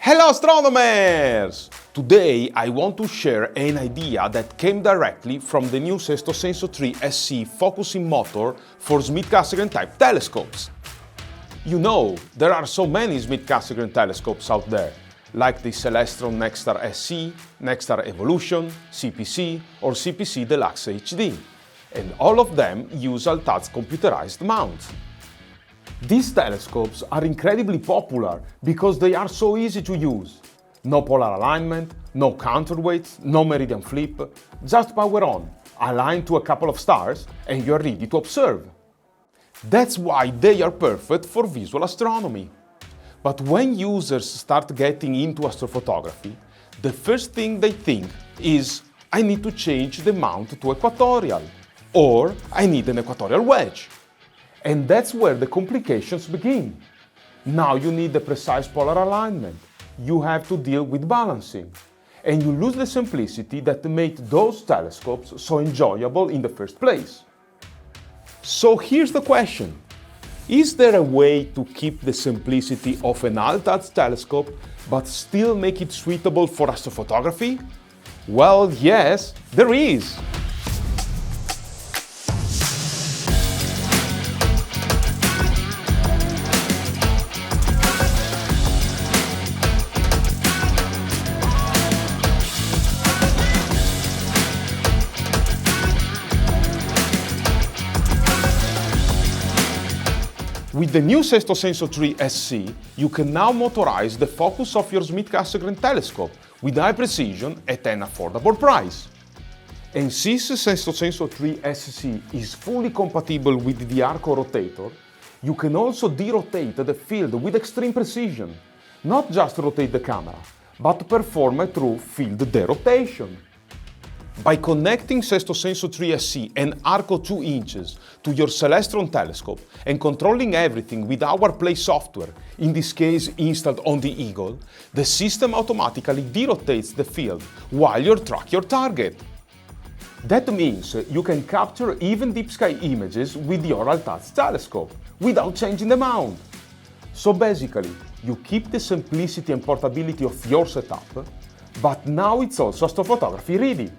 Hello astronomers! Today I want to share an idea that came directly from the new SESTO SENSO 3 SE focusing motor for Schmidt-Cassegrain type telescopes. You know, there are so many Schmidt-Cassegrain telescopes out there, like the Celestron NexStar SE, NexStar Evolution, CPC or CPC Deluxe HD, and all of them use Alt Az computerized mounts. These telescopes are incredibly popular because they are so easy to use. No polar alignment, no counterweights, no meridian flip, just power on, align to a couple of stars, and you're ready to observe. That's why they are perfect for visual astronomy. But when users start getting into astrophotography, the first thing they think is, I need to change the mount to equatorial, or I need an equatorial wedge. And that's where the complications begin. Now you need the precise polar alignment. You have to deal with balancing. And you lose the simplicity that made those telescopes so enjoyable in the first place. So here's the question. Is there a way to keep the simplicity of an Alt Az telescope but still make it suitable for astrophotography? Well, yes, there is. With the new SESTO SENSO 3 SE, you can now motorize the focus of your Schmidt-Cassegrain telescope with high precision at an affordable price. And since SESTO SENSO 3 SE is fully compatible with the ARCO rotator, you can also derotate the field with extreme precision, not just rotate the camera, but perform a true field derotation. By connecting SESTO SENSO 3 SE and ARCO 2 inches to your Celestron telescope and controlling everything with our Play software, in this case installed on the Eagle, the system automatically derotates the field while you track your target. That means you can capture even deep sky images with your Alt Az telescope without changing the mount. So basically, you keep the simplicity and portability of your setup, but now it's also astrophotography ready.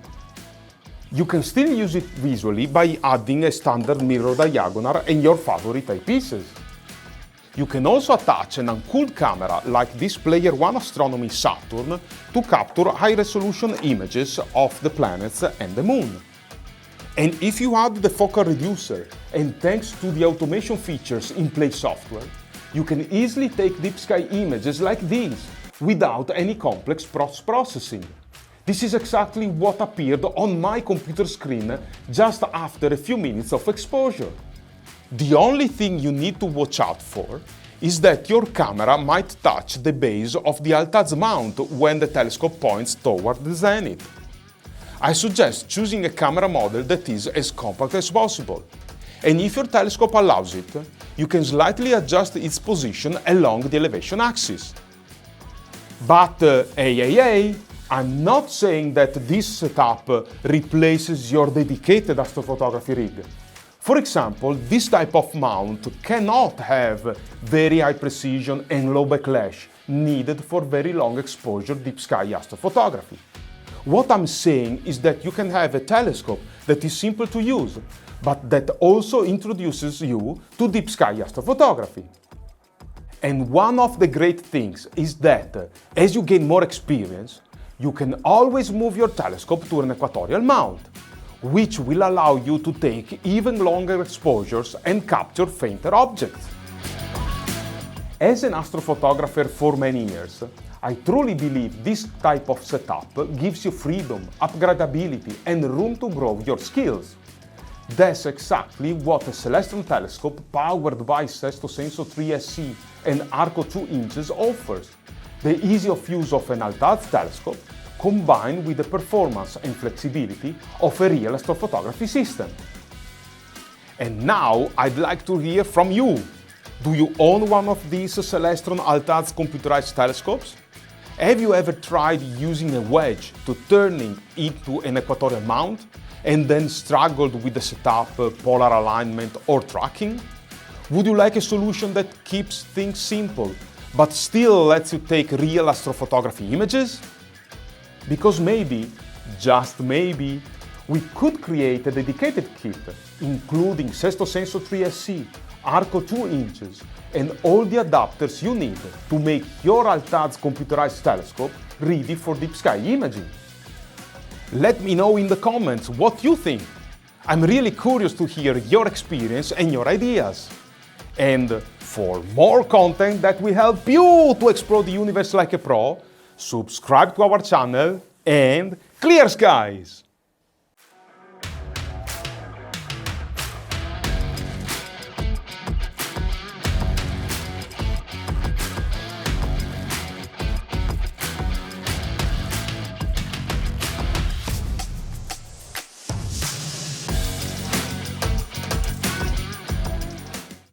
You can still use it visually by adding a standard mirror diagonal and your favorite eyepieces. You can also attach an uncooled camera like this Player One Astronomy Saturn to capture high-resolution images of the planets and the Moon. And if you add the focal reducer and thanks to the automation features in Play software, you can easily take deep sky images like these without any complex post-processing. This is exactly what appeared on my computer screen just after a few minutes of exposure. The only thing you need to watch out for is that your camera might touch the base of the Alt Az mount when the telescope points toward the zenith. I suggest choosing a camera model that is as compact as possible. And if your telescope allows it, you can slightly adjust its position along the elevation axis. But hey, I'm not saying that this setup replaces your dedicated astrophotography rig. For example, this type of mount cannot have very high precision and low backlash needed for very long exposure deep sky astrophotography. What I'm saying is that you can have a telescope that is simple to use, but that also introduces you to deep sky astrophotography. And one of the great things is that as you gain more experience, you can always move your telescope to an equatorial mount, which will allow you to take even longer exposures and capture fainter objects. As an astrophotographer for many years, I truly believe this type of setup gives you freedom, upgradability, and room to grow your skills. That's exactly what a Celestron telescope powered by SESTO SENSO 3 SE and ARCO 2 inches offers. The ease of use of an Alt Az telescope combined with the performance and flexibility of a real astrophotography system. And now I'd like to hear from you. Do you own one of these Celestron Alt Az computerized telescopes? Have you ever tried using a wedge to turning into an equatorial mount and then struggled with the setup, polar alignment or tracking? Would you like a solution that keeps things simple but still lets you take real astrophotography images? Because maybe, just maybe, we could create a dedicated kit, including SESTO SENSO 3 SE, ARCO 2 inches, and all the adapters you need to make your Alt Az computerized telescope ready for deep sky imaging. Let me know in the comments what you think. I'm really curious to hear your experience and your ideas. And for more content that will help you to explore the universe like a pro, subscribe to our channel and clear skies!